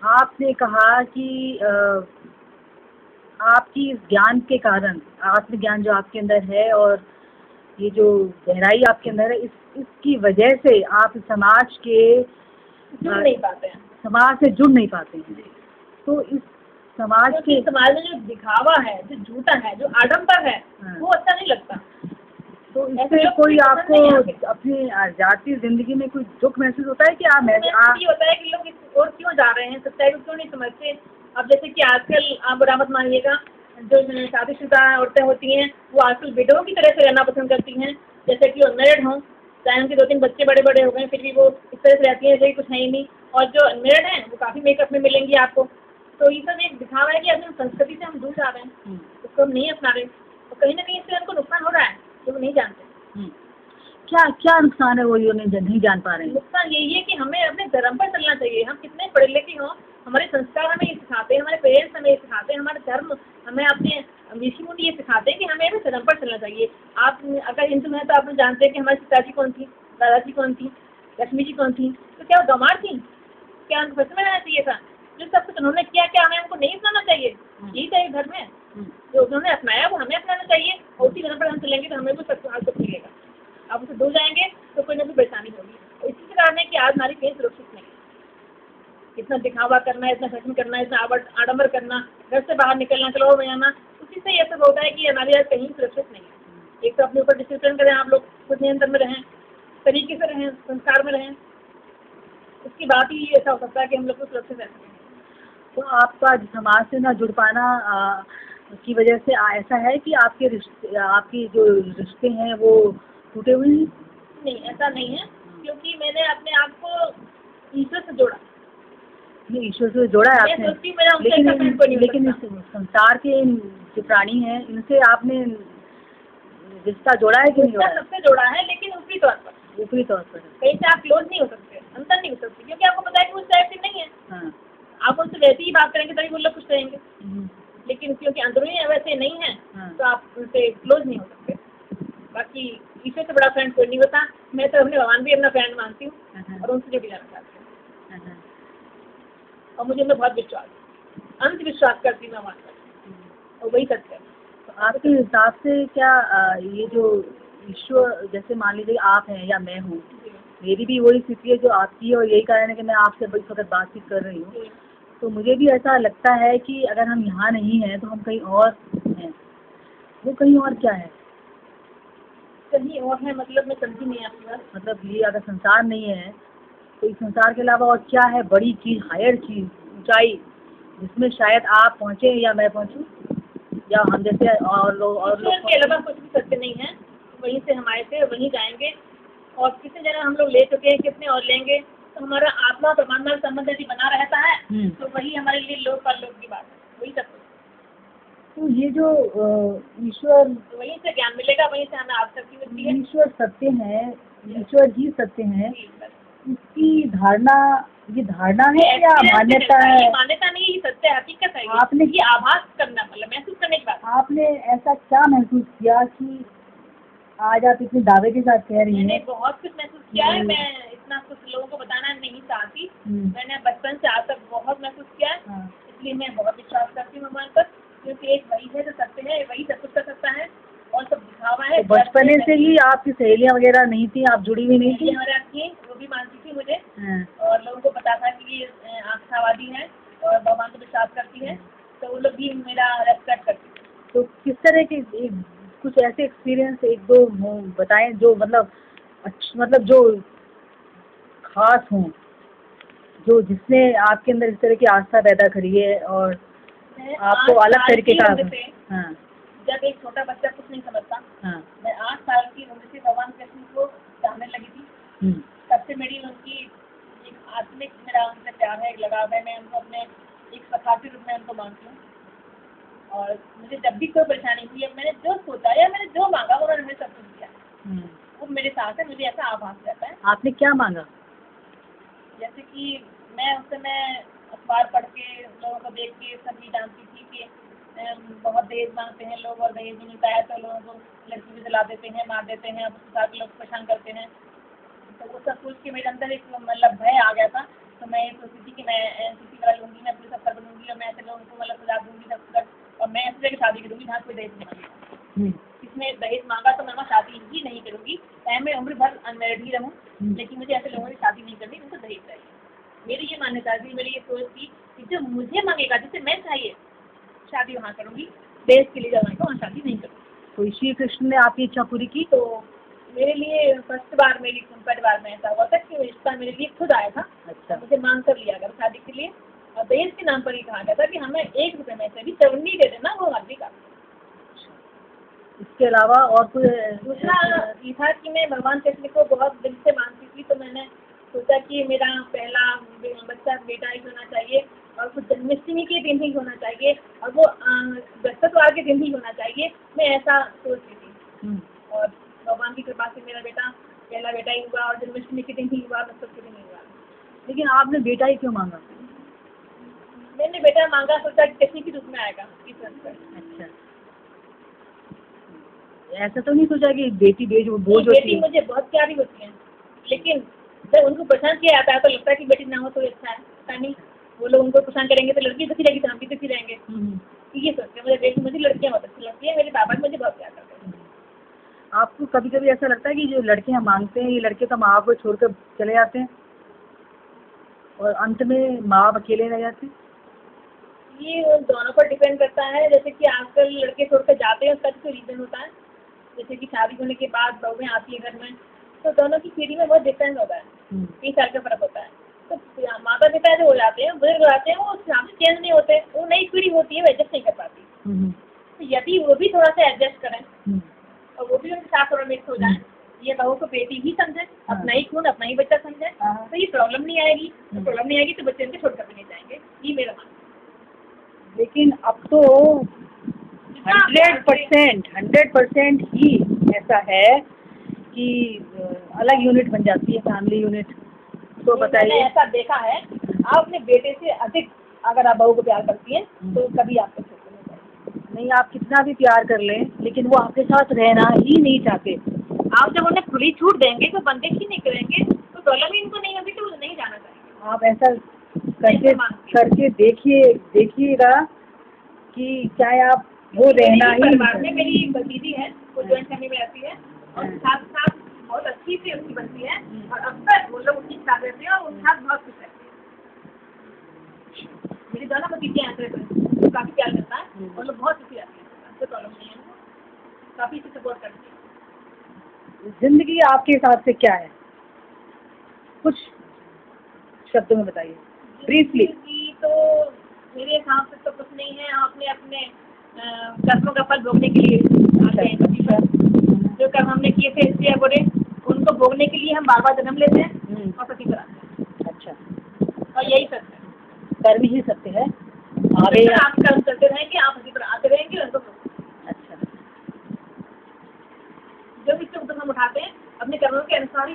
आपने कहा कि आपकी इस ज्ञान के कारण, आत्मज्ञान जो आपके अंदर है और ये जो गहराई आपके अंदर है, इसकी वजह से आप समाज के जुड़ नहीं पाते हैं, समाज से जुड़ नहीं पाते हैं। तो इस समाज में जो दिखावा है, जो झूठा है, जो आडंबर है, वो अच्छा नहीं लगता। तो इससे कोई आपको अपनी जाती जिंदगी में कोई दुख महसूस होता है कि आप ये होता है कि लोग इस और क्यों जा रहे हैं, सच्चाई को क्यों नहीं समझते। अब जैसे कि आजकल आप बुरा मत मानिएगा, जो शादीशुदा औरतें होती हैं वो आजकल विडो की तरह से रहना पसंद करती हैं, जैसे कि वो अनमेरिड हों, चाहे उनके 2-3 बच्चे बड़े बड़े हो गए फिर भी वो इस तरह से रहती हैं जैसे कुछ है ही नहीं। और जो अनमेरिड हैं वो काफ़ी मेकअप में मिलेंगी आपको। तो ये सब एक दिखावा है कि अपनी संस्कृति से हम दूर जा रहे हैं, उसको हम नहीं अपना रहे, तो कहीं ना कहीं इससे उनको नुकसान हो रहा है जो वो नहीं जानते। क्या क्या नुकसान है वो ये नहीं जान पा रहे हैं। नुकसान यही है कि हमें अपने धर्म पर चलना चाहिए। हम कितने पढ़े लिखे हों, हमारे संस्कार हमें ये सिखाते हैं, हमारे पेरेंट्स हमें ये सिखाते हैं, हमारे धर्म हमें, अपने ऋषि मुनि ये सिखाते हैं कि हमें अपने धर्म पर चलना चाहिए। आप अगर हिंदू हैं तो आप जानते हैं कि हमारी सीता जी कौन थी, दादाजी कौन थी, लक्ष्मी जी कौन थी, तो क्या वो गंवार थी? क्या उनको सच में रहना चाहिए था? जो सब कुछ उन्होंने किया, क्या हमें उनको नहीं अपनाना चाहिए? यही तो एक धर्म है, जो उन्होंने अपनाया वो हमें अपनाना चाहिए, और उसी धर्म पर हम चलेंगे तो हमें भी सब मिलेगा। आप उसे दूर जाएंगे तो कोई ना कोई परेशानी होगी। और इसी के कारण है कि आज हमारी कहीं सुरक्षित नहीं है। इतना दिखावा करना, इतना फैशन करना, इतना आडंबर करना, घर से बाहर निकलना, क्लब में जाना, उसी से ये सब होता है कि हमारी आज कहीं सुरक्षित नहीं है। एक तो अपने ऊपर डिसिप्लिन करें, आप लोग खुद नियंत्रण में रहें, तरीके से रहें, संस्कार में रहें, उसकी बात ही ऐसा हो सकता है कि हम लोग को सुरक्षित रह सकें। तो आपका समाज से ना जुड़ पाना की वजह से ऐसा है कि आपके आपकी जो रिश्ते हैं वो टूटे हुए हैं? नहीं, ऐसा नहीं है, क्योंकि मैंने अपने आप को ईश्वर से जोड़ा। नहीं, ईश्वर से जोड़ा है आपने, लेकिन इस संसार के जो प्राणी हैं इनसे आपने रिश्ता जोड़ा है कि नहीं जोड़ा? सबसे जोड़ा है, लेकिन ऊपरी तौर पर। कहीं से आप क्लोज नहीं हो सकते, अंतर नहीं हो सकते, क्योंकि आपको पता है कि वो टाइप नहीं है। हाँ। आप उनसे वैसे ही बात करेंगे तभी वो लोग खुश रहेंगे, लेकिन क्योंकि अंदरूनी वैसे नहीं है। हाँ। तो आप उनसे क्लोज नहीं हो सकते। बाकी ईश्वर से बड़ा फ्रेंड कोई नहीं होता। मैं तो अपने भगवान भी अपना फ्रेंड मानती हूँ और उनसे जुड़ी रहना चाहती हूँ, और मुझे उनमें बहुत विश्वास, अंधविश्वास करती हूँ मैं भगवान पर, और वही सत्य है। तो आपके हिसाब से क्या ये जो ईश्वर, जैसे मान लीजिए आप हैं या मैं हूँ, मेरी भी वही स्थिति है जो आपकी है, और यही कारण है कि मैं आपसे इस वक्त बातचीत कर रही हूँ, तो मुझे भी ऐसा लगता है कि अगर हम यहाँ नहीं हैं तो हम कहीं और हैं। वो कहीं और क्या है? कहीं और है मतलब मैं समझी नहीं आपकी बात। मतलब ये अगर संसार नहीं है तो इस संसार के अलावा और क्या है बड़ी चीज़, हायर चीज़, ऊंचाई, जिसमें शायद आप पहुँचे या मैं पहुँचूँ या हम जैसे और लोग के अलावा कुछ भी सत्य नहीं है। वहीं से हमारे से वहीं जाएंगे, और कितने जगह हम लोग ले चुके हैं, कितने और लेंगे, तो हमारा आत्मा परमात्मा संबंध यदि बना रहता है तो वही हमारे लिए लोक परलोक की बात है, वही सब। तो ये जो ईश्वर, वहीं से ज्ञान मिलेगा, वहीं से हमें आसक्ति मिलती है। ईश्वर सत्य है, ईश्वर ही सत्य है, इसकी धारणा, ये धारणा है या मान्यता है? मान्यता नहीं है, ये सत्य है, हकीकत है। आपने ये आभास करना, मतलब महसूस करने की बात। आपने ऐसा क्या महसूस किया कि आज आप इतने दावे के साथ कह रही हैं? मैंने बहुत कुछ महसूस किया है, मैं इतना कुछ लोगों को बताना नहीं चाहती। मैंने बचपन से आज तक बहुत महसूस किया है, इसलिए मैं बहुत विश्वास करती हूँ भगवान पर, क्योंकि एक वही है जो सत्य है, वही सब कुछ कर सकता है, और सब दिखावा है। तो बचपन से ही आपकी सहेलियाँ वगैरह नहीं थी, आप जुड़ी हुई नहीं थी? हमारे थी, वो भी मानती थी मुझे, और लोगों को पता था कि ये आस्थावादी है और भगवान को विश्वास करती है, तो वो लोग भी मेरा रेस्पेक्ट करती थी। तो किस तरह के कुछ ऐसे एक्सपीरियंस एक दो बताएं जो मतलब जो खास हों, जो जिसने आपके अंदर इस तरह की आस्था पैदा करी है और आपको अलग तरीके का। हाँ। जब एक छोटा बच्चा कुछ नहीं समझता, मैं 8 साल की उम्र से भगवान कृष्ण को जानने लगी थी, तब से मेरी उनकी एक आत्मिक, मेरा उनसे प्यार है, एक लगाव है। मैं उनको अपने एक सखा के रूप में उनको मानती हूँ, और मुझे जब भी कोई परेशानी हुई है, मैंने जो सोचा या मैंने जो मांगा उन्होंने मुझे सब कुछ दिया। वो मेरे साथ है, मुझे ऐसा आभास रहता है। आपने क्या मांगा? जैसे कि मैं उस समय अखबार पढ़ के, लोगों को देख के सभी जानती थी कि बहुत दहेज मांगते हैं लोग, और दहेज नहीं मिलता है तो लोगों को लड़की भी जला देते हैं, मार देते हैं, अब साथ लोग परेशान करते हैं। तो वो सब सोच के मेरे अंदर एक मतलब भय आ गया था तो मैं सोची थी कि मैं एनसीसी वाला लूँगी, मैं पुलिस अफसर बनूँगी और मैं ऐसे लोगों को मतलब सजा दूँगी सब कुछ, और मैं ऐसी जगह शादी करूँगी जहाँ कोई दहेज नहीं मांगेगा। किसने दहेज मांगा तो मैं वहाँ शादी ही नहीं करूँगी, चाहे मैं उम्र भर अनमैरिड ही रहूँ, लेकिन मुझे ऐसे लोगों से शादी नहीं करनी जिनको दहेज चाहिए। मेरी ये मान्यता थी, मेरी ये सोच थी कि जो मुझे मांगेगा, जिसे मैं चाहिए, शादी वहाँ करूँगी, देश के लिए जाऊँगी वहाँ शादी नहीं करूँगी। तो श्री कृष्ण ने आपकी इच्छा पूरी की? तो मेरे लिए फर्स्ट बार मेरी परिवार में ऐसा हुआ था कि रिश्ता मेरे लिए खुद आया था। अच्छा। मुझे मांग कर लिया गया शादी के लिए, और दहेज के नाम पर ही कहा गया था कि हमें 1 रुपये में से भी चवन्नी दे देना, वो मर्जी का। इसके अलावा और कोई? दूसरा ये था कि मैं भगवान कृष्ण को बहुत दिल से मानती थी, तो मैंने सोचा कि मेरा पहला बच्चा बेटा ही होना चाहिए, और कुछ जन्माष्टमी के दिन ही होना चाहिए, और वो बृहस्पतिवार के दिन ही होना चाहिए, मैं ऐसा सोच रही थी। और भगवान की कृपा से मेरा बेटा पहला बेटा ही हुआ, और जन्माष्टमी के दिन ही हुआ, बृहस्पति के दिन ही हुआ। लेकिन आपने बेटा ही क्यों मांगा? मैंने बेटा मांगा, सोचा कि किसी के रूप में आएगा इस वजह से। अच्छा, ऐसा तो नहीं सोचा कि बेटी बोझ होती बेटी है? मुझे बहुत प्यारी होती है, लेकिन जब उनको पसंद किया जाता है तो लगता है कि बेटी ना हो तो अच्छा है, पता नहीं वो लोग उनको पसंद करेंगे तो लड़की दुखी रहेगी तो हम भी दुखी रहेंगे। ये सोचते हैं, मुझे बेटी, मुझे लड़कियाँ बहुत अच्छी लगती है, मेरे पापा भी मुझे बहुत प्यार करते हैं। आपको कभी कभी ऐसा लगता है कि जो लड़कियां मांगते हैं ये लड़के तो माँ बाप को छोड़कर चले जाते हैं और अंत में माँ बाप अकेले रह जाते हैं? ये दोनों पर डिपेंड करता है। जैसे कि आजकल लड़के छोड़कर जाते हैं, उसका कोई रीज़न होता है, जैसे कि शादी होने के बाद बहुएं आती है घर में, तो दोनों की पीढ़ी में बहुत डिफरेंस होता है, 20 साल का फर्क होता है। तो माता पिता जो हो जाते हैं, बुजुर्ग हो जाते हैं, वो उस हिसाब से चेंज नहीं होते, वो नई पीढ़ी होती है वो एडजस्ट नहीं कर पाती। तो यदि वो भी थोड़ा सा एडजस्ट करें और वो भी उनके साथ थोड़ा मिक्स हो जाए, ये बहू को बेटी ही समझे, अपना ही खून अपना ही बच्चा समझे, तो ये प्रॉब्लम नहीं आएगी। तो प्रॉब्लम नहीं आएगी तो बच्चे उनके छोड़कर भी नहीं जाएंगे, ये मेरा मानना है। लेकिन अब तो 100% ही ऐसा है कि अलग यूनिट बन जाती है, फैमिली यूनिट। तो बताइए। मैंने ऐसा देखा है, आप अपने बेटे से अधिक अगर आप बहू को प्यार करती हैं तो कभी आपको छोड़कर नहीं जाएगी। नहीं, आप कितना भी प्यार कर लें लेकिन वो आपके साथ रहना ही नहीं चाहते। आप जब उन्हें खुली छूट देंगे तो बंदिश ही नहीं करेंगे, तो प्रॉब्लम ही इनको नहीं होगी, तो वो नहीं जाना चाहिए। आप ऐसा करके देखिएगा कि चाहे आप वो रहना ही परिवार में मेरी भतीजी है, वो जॉइंट फैमिली में रहती है और साथ साथ बहुत अच्छी से उसकी बनती है, और अक्सर वो लोग उसके साथ रहते हैं और उनके साथ बहुत खुश रहते हैं। मेरी दोनों भतीजियाँ ऐसे रहते हैं, वो काफ़ी प्यार करता है और लोग बहुत खुशी रहती है, कोई प्रॉब्लम नहीं है, काफ़ी से सपोर्ट करती है। जिंदगी आपके हिसाब से क्या है, कुछ शब्दों में बताइए ब्रीफली। तो मेरे हिसाब से तो कुछ नहीं है, हम अपने अपने कर्मों का फल भोगने के लिए आते हैं पृथ्वी पर। जो कर्म हमने किए थे इसलिए बुरे, उनको भोगने के लिए हम बार बार जन्म लेते हैं और पृथ्वी पर आते हैं। अच्छा, और यही सत्य है, कर्म ही सत्य है। आगे आप कर्म करते रहेंगे, आप पृथ्वी पर आते रहेंगे उनको। अच्छा, जो भी सुख दुख हम उठाते हैं अपने कर्मों के अनुसार ही